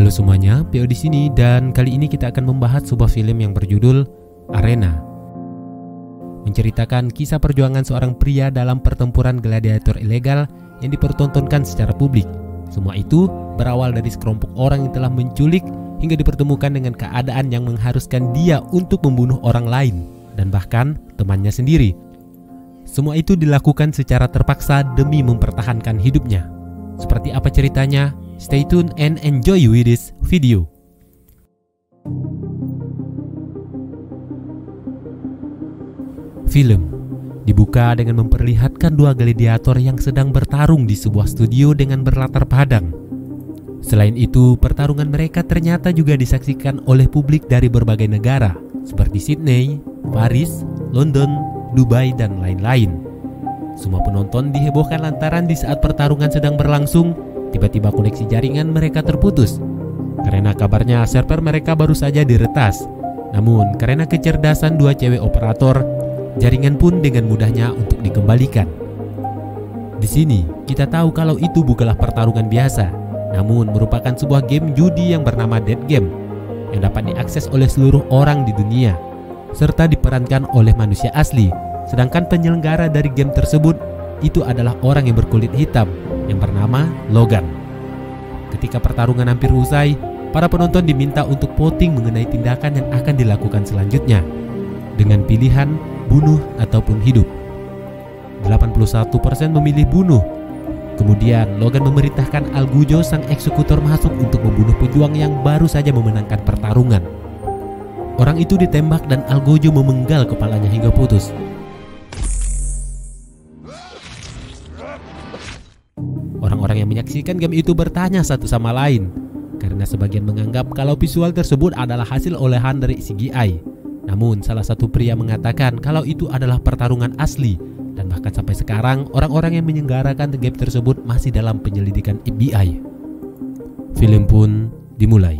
Halo semuanya, PO di sini dan kali ini kita akan membahas sebuah film yang berjudul Arena. Menceritakan kisah perjuangan seorang pria dalam pertempuran gladiator ilegal yang dipertontonkan secara publik. Semua itu berawal dari sekelompok orang yang telah menculik hingga dipertemukan dengan keadaan yang mengharuskan dia untuk membunuh orang lain dan bahkan temannya sendiri. Semua itu dilakukan secara terpaksa demi mempertahankan hidupnya. Seperti apa ceritanya? Stay tuned and enjoy with this video. Film dibuka dengan memperlihatkan dua gladiator yang sedang bertarung di sebuah studio dengan berlatar padang. Selain itu, pertarungan mereka ternyata juga disaksikan oleh publik dari berbagai negara seperti Sydney, Paris, London, Dubai, dan lain-lain. Semua penonton dihebohkan lantaran di saat pertarungan sedang berlangsung, tiba-tiba koneksi jaringan mereka terputus. Karena kabarnya server mereka baru saja diretas. Namun karena kecerdasan dua cewek operator, jaringan pun dengan mudahnya untuk dikembalikan. Di sini kita tahu kalau itu bukanlah pertarungan biasa, namun merupakan sebuah game judi yang bernama Dead Game yang dapat diakses oleh seluruh orang di dunia serta diperankan oleh manusia asli. Sedangkan penyelenggara dari game tersebut itu adalah orang yang berkulit hitam yang bernama Logan. Ketika pertarungan hampir usai, para penonton diminta untuk voting mengenai tindakan yang akan dilakukan selanjutnya dengan pilihan bunuh ataupun hidup. 81% memilih bunuh. Kemudian Logan memerintahkan Algujo sang eksekutor masuk untuk membunuh pejuang yang baru saja memenangkan pertarungan. Orang itu ditembak dan Algujo memenggal kepalanya hingga putus. Orang-orang yang menyaksikan game itu bertanya satu sama lain karena sebagian menganggap kalau visual tersebut adalah hasil olehan dari CGI. Namun salah satu pria mengatakan kalau itu adalah pertarungan asli dan bahkan sampai sekarang orang-orang yang menyelenggarakan game tersebut masih dalam penyelidikan FBI. Film pun dimulai.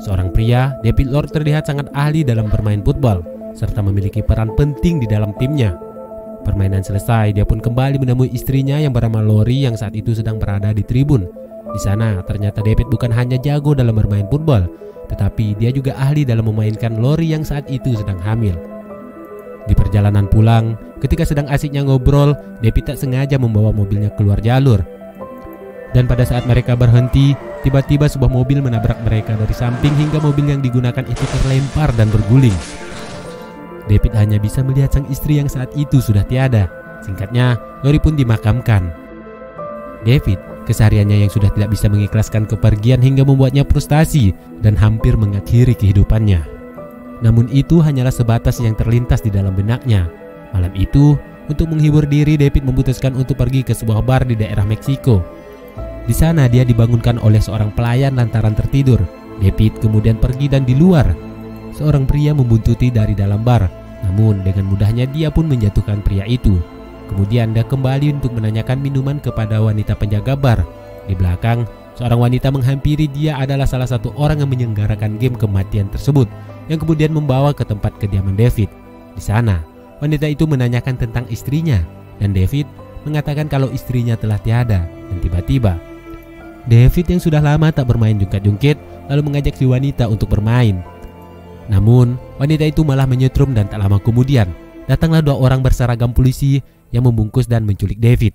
Seorang pria, David Lord, terlihat sangat ahli dalam bermain football serta memiliki peran penting di dalam timnya. Permainan selesai, dia pun kembali menemui istrinya yang bernama Lori yang saat itu sedang berada di tribun. Di sana ternyata David bukan hanya jago dalam bermain football, tetapi dia juga ahli dalam memainkan Lori yang saat itu sedang hamil. Di perjalanan pulang, ketika sedang asiknya ngobrol, David tak sengaja membawa mobilnya keluar jalur. Dan pada saat mereka berhenti, tiba-tiba sebuah mobil menabrak mereka dari samping hingga mobil yang digunakan itu terlempar dan berguling. David hanya bisa melihat sang istri yang saat itu sudah tiada. Singkatnya, Lori pun dimakamkan. David, kesehariannya yang sudah tidak bisa mengikhlaskan kepergian hingga membuatnya frustasi dan hampir mengakhiri kehidupannya. Namun itu hanyalah sebatas yang terlintas di dalam benaknya. Malam itu, untuk menghibur diri, David memutuskan untuk pergi ke sebuah bar di daerah Meksiko. Di sana dia dibangunkan oleh seorang pelayan lantaran tertidur. David kemudian pergi dan di luar, seorang pria membuntuti dari dalam bar. Namun dengan mudahnya dia pun menjatuhkan pria itu. Kemudian dia kembali untuk menanyakan minuman kepada wanita penjaga bar. Di belakang, seorang wanita menghampiri dia adalah salah satu orang yang menyelenggarakan game kematian tersebut, yang kemudian membawa ke tempat kediaman David. Di sana, wanita itu menanyakan tentang istrinya, dan David mengatakan kalau istrinya telah tiada. Dan tiba-tiba, David yang sudah lama tak bermain jungkat-jungkit lalu mengajak si wanita untuk bermain. Namun, wanita itu malah menyetrum dan tak lama kemudian datanglah dua orang berseragam polisi yang membungkus dan menculik David.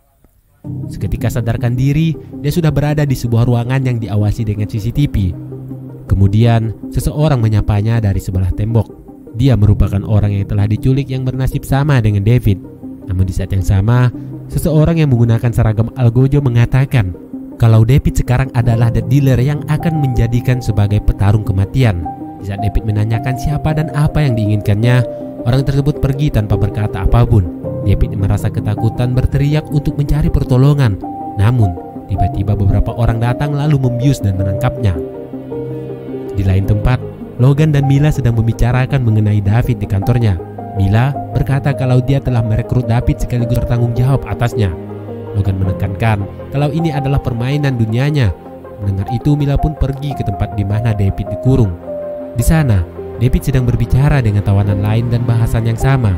Seketika sadarkan diri, dia sudah berada di sebuah ruangan yang diawasi dengan CCTV. Kemudian, seseorang menyapanya dari sebelah tembok. Dia merupakan orang yang telah diculik yang bernasib sama dengan David. Namun di saat yang sama, seseorang yang menggunakan seragam Algujo mengatakan kalau David sekarang adalah the dealer yang akan menjadikan sebagai petarung kematian. Di saat David menanyakan siapa dan apa yang diinginkannya, orang tersebut pergi tanpa berkata apapun. David merasa ketakutan berteriak untuk mencari pertolongan. Namun, tiba-tiba beberapa orang datang lalu membius dan menangkapnya. Di lain tempat, Logan dan Mila sedang membicarakan mengenai David di kantornya. Mila berkata kalau dia telah merekrut David sekaligus bertanggung jawab atasnya. Logan menekankan kalau ini adalah permainan dunianya. Mendengar itu, Mila pun pergi ke tempat di mana David dikurung. Di sana, David sedang berbicara dengan tawanan lain dan bahasan yang sama.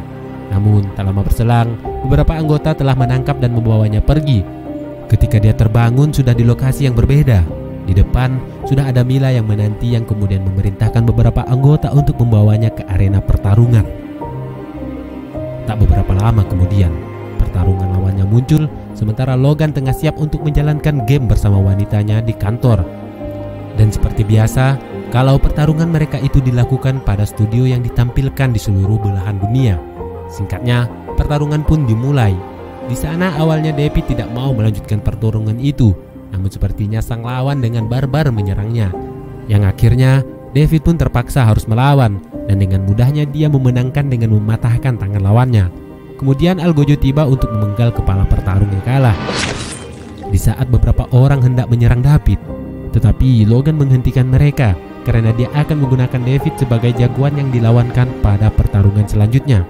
Namun, tak lama berselang, beberapa anggota telah menangkap dan membawanya pergi. Ketika dia terbangun sudah di lokasi yang berbeda. Di depan sudah ada Mila yang menanti, yang kemudian memerintahkan beberapa anggota untuk membawanya ke arena pertarungan. Tak beberapa lama kemudian, pertarungan lawannya muncul, sementara Logan tengah siap untuk menjalankan game bersama wanitanya di kantor. Dan seperti biasa, kalau pertarungan mereka itu dilakukan pada studio yang ditampilkan di seluruh belahan dunia. Singkatnya, pertarungan pun dimulai. Di sana awalnya David tidak mau melanjutkan pertarungan itu, namun sepertinya sang lawan dengan barbar menyerangnya, yang akhirnya David pun terpaksa harus melawan, dan dengan mudahnya dia memenangkan dengan mematahkan tangan lawannya. Kemudian Algojo tiba untuk memenggal kepala pertarung yang kalah. Di saat beberapa orang hendak menyerang David, tetapi Logan menghentikan mereka karena dia akan menggunakan David sebagai jagoan yang dilawankan pada pertarungan selanjutnya.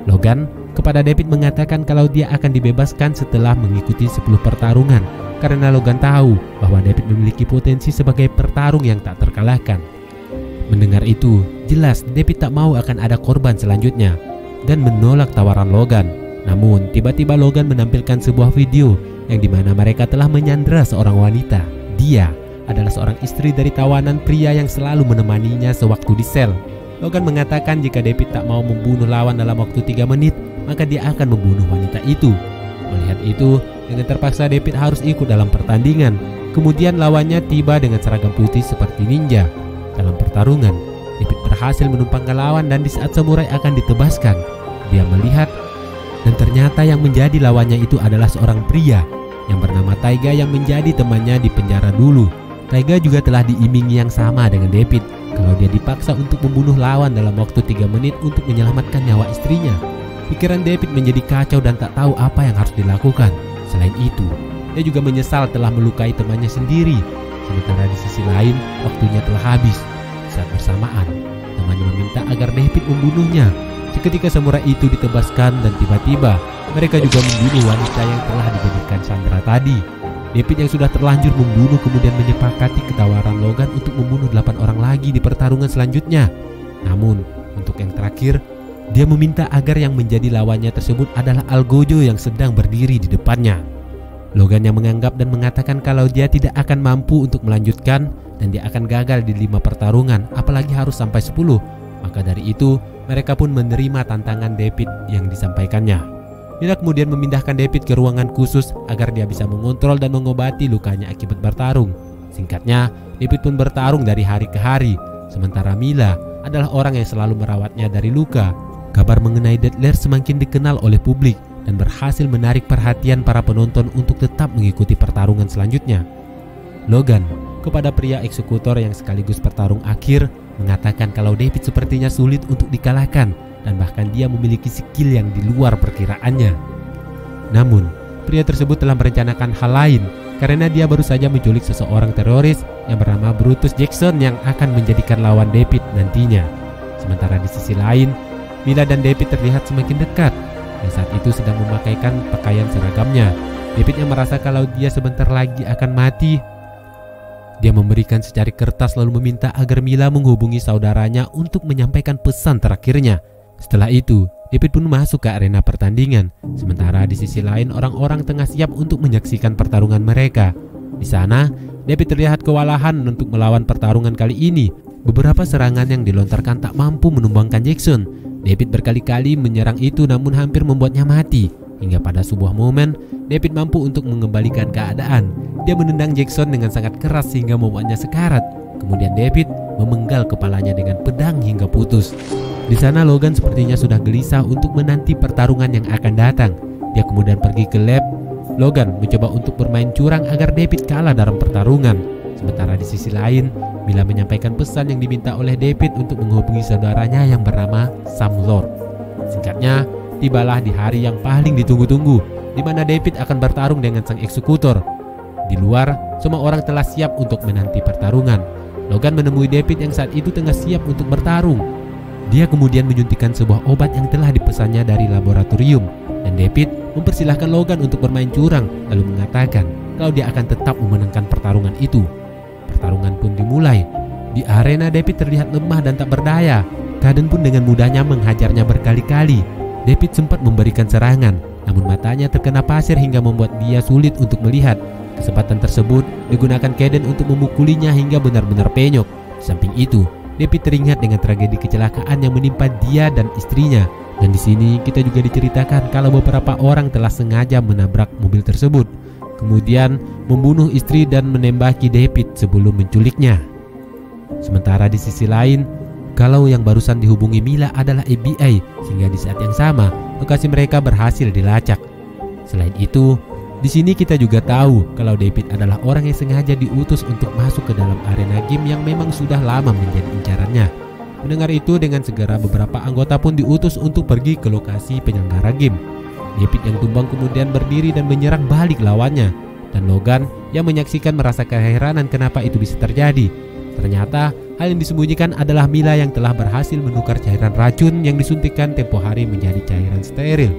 Logan kepada David mengatakan kalau dia akan dibebaskan setelah mengikuti 10 pertarungan, karena Logan tahu bahwa David memiliki potensi sebagai pertarung yang tak terkalahkan. Mendengar itu, jelas David tak mau akan ada korban selanjutnya dan menolak tawaran Logan. Namun tiba-tiba Logan menampilkan sebuah video yang dimana mereka telah menyandera seorang wanita. Dia adalah seorang istri dari tawanan pria yang selalu menemaninya sewaktu di sel. Logan mengatakan jika David tak mau membunuh lawan dalam waktu 3 menit, maka dia akan membunuh wanita itu. Melihat itu, dengan terpaksa David harus ikut dalam pertandingan. Kemudian lawannya tiba dengan seragam putih seperti ninja. Dalam pertarungan, David berhasil menumpangkan lawan, dan di saat samurai akan ditebaskan, dia melihat dan ternyata yang menjadi lawannya itu adalah seorang pria yang bernama Taiga yang menjadi temannya di penjara dulu. Taiga juga telah diimingi yang sama dengan David kalau dia dipaksa untuk membunuh lawan dalam waktu 3 menit untuk menyelamatkan nyawa istrinya. Pikiran David menjadi kacau dan tak tahu apa yang harus dilakukan. Selain itu, dia juga menyesal telah melukai temannya sendiri. Sementara di sisi lain, waktunya telah habis. Saat bersamaan, temannya meminta agar David membunuhnya. Seketika samurai itu ditebaskan dan tiba-tiba mereka juga membunuh wanita yang telah dijadikan sandera tadi. David yang sudah terlanjur membunuh kemudian menyepakati ketawaran Logan untuk membunuh 8 orang lagi di pertarungan selanjutnya. Namun, untuk yang terakhir, dia meminta agar yang menjadi lawannya tersebut adalah Algojo yang sedang berdiri di depannya. Logan yang menganggap dan mengatakan kalau dia tidak akan mampu untuk melanjutkan dan dia akan gagal di 5 pertarungan, apalagi harus sampai 10. Maka dari itu, mereka pun menerima tantangan David yang disampaikannya. Mila kemudian memindahkan David ke ruangan khusus agar dia bisa mengontrol dan mengobati lukanya akibat bertarung. Singkatnya, David pun bertarung dari hari ke hari, sementara Mila adalah orang yang selalu merawatnya dari luka. Kabar mengenai Deadler semakin dikenal oleh publik dan berhasil menarik perhatian para penonton untuk tetap mengikuti pertarungan selanjutnya. Logan kepada pria eksekutor yang sekaligus pertarung akhir mengatakan kalau David sepertinya sulit untuk dikalahkan dan bahkan dia memiliki skill yang di luar perkiraannya. Namun, pria tersebut telah merencanakan hal lain karena dia baru saja menculik seseorang teroris yang bernama Brutus Jackson yang akan menjadikan lawan David nantinya. Sementara di sisi lain, Mila dan David terlihat semakin dekat. Dan saat itu sedang memakaikan pakaian seragamnya. David yang merasa kalau dia sebentar lagi akan mati. Dia memberikan secari kertas lalu meminta agar Mila menghubungi saudaranya untuk menyampaikan pesan terakhirnya. Setelah itu, David pun masuk ke arena pertandingan. Sementara di sisi lain orang-orang tengah siap untuk menyaksikan pertarungan mereka. Di sana, David terlihat kewalahan untuk melawan pertarungan kali ini. Beberapa serangan yang dilontarkan tak mampu menumbangkan Jackson. David berkali-kali menyerang itu namun hampir membuatnya mati. Hingga pada sebuah momen, David mampu untuk mengembalikan keadaan. Dia menendang Jackson dengan sangat keras hingga membuatnya sekarat. Kemudian David memenggal kepalanya dengan pedang hingga putus. Di sana Logan sepertinya sudah gelisah untuk menanti pertarungan yang akan datang. Dia kemudian pergi ke lab. Logan mencoba untuk bermain curang agar David kalah dalam pertarungan. Sementara di sisi lain, Mila menyampaikan pesan yang diminta oleh David untuk menghubungi saudaranya yang bernama Sam Lord. Singkatnya, tibalah di hari yang paling ditunggu-tunggu, di mana David akan bertarung dengan sang eksekutor. Di luar, semua orang telah siap untuk menanti pertarungan. Logan menemui David yang saat itu tengah siap untuk bertarung. Dia kemudian menyuntikkan sebuah obat yang telah dipesannya dari laboratorium, dan David mempersilahkan Logan untuk bermain curang, lalu mengatakan kalau dia akan tetap memenangkan pertarungan itu. Pertarungan pun dimulai. Di arena David terlihat lemah dan tak berdaya. Kaden pun dengan mudahnya menghajarnya berkali-kali. David sempat memberikan serangan, namun matanya terkena pasir hingga membuat dia sulit untuk melihat. Kesempatan tersebut digunakan Kaden untuk memukulinya hingga benar-benar penyok. Di samping itu, David teringat dengan tragedi kecelakaan yang menimpa dia dan istrinya. Dan di sini kita juga diceritakan kalau beberapa orang telah sengaja menabrak mobil tersebut, kemudian membunuh istri dan menembaki David sebelum menculiknya. Sementara di sisi lain, kalau yang barusan dihubungi Mila adalah FBI, sehingga di saat yang sama lokasi mereka berhasil dilacak. Selain itu, di sini kita juga tahu kalau David adalah orang yang sengaja diutus untuk masuk ke dalam arena game yang memang sudah lama menjadi incarannya. Mendengar itu, dengan segera beberapa anggota pun diutus untuk pergi ke lokasi penyelenggara game. David yang tumbang kemudian berdiri dan menyerang balik lawannya, dan Logan yang menyaksikan merasa keheranan kenapa itu bisa terjadi. Ternyata hal yang disembunyikan adalah Mila yang telah berhasil menukar cairan racun yang disuntikkan tempo hari menjadi cairan steril.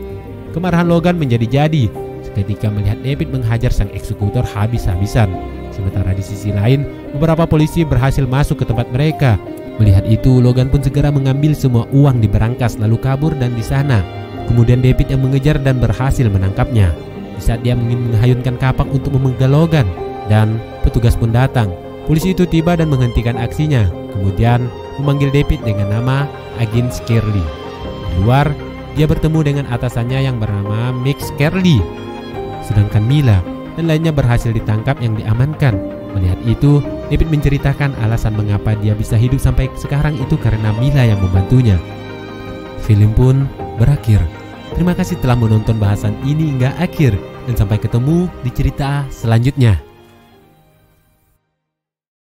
Kemarahan Logan menjadi-jadi ketika melihat David menghajar sang eksekutor habis-habisan. Sementara di sisi lain, beberapa polisi berhasil masuk ke tempat mereka. Melihat itu, Logan pun segera mengambil semua uang di berangkas lalu kabur dan di sana. Kemudian David yang mengejar dan berhasil menangkapnya. Di saat dia ingin menghayunkan kapak untuk memenggal Logan, dan petugas pun datang. Polisi itu tiba dan menghentikan aksinya. Kemudian memanggil David dengan nama Agent Scarlett. Di luar, dia bertemu dengan atasannya yang bernama Max Scarlett. Sedangkan Mila dan lainnya berhasil ditangkap yang diamankan. Melihat itu, David menceritakan alasan mengapa dia bisa hidup sampai sekarang itu karena Mila yang membantunya. Film pun berakhir. Terima kasih telah menonton bahasan ini hingga akhir, dan sampai ketemu di cerita selanjutnya.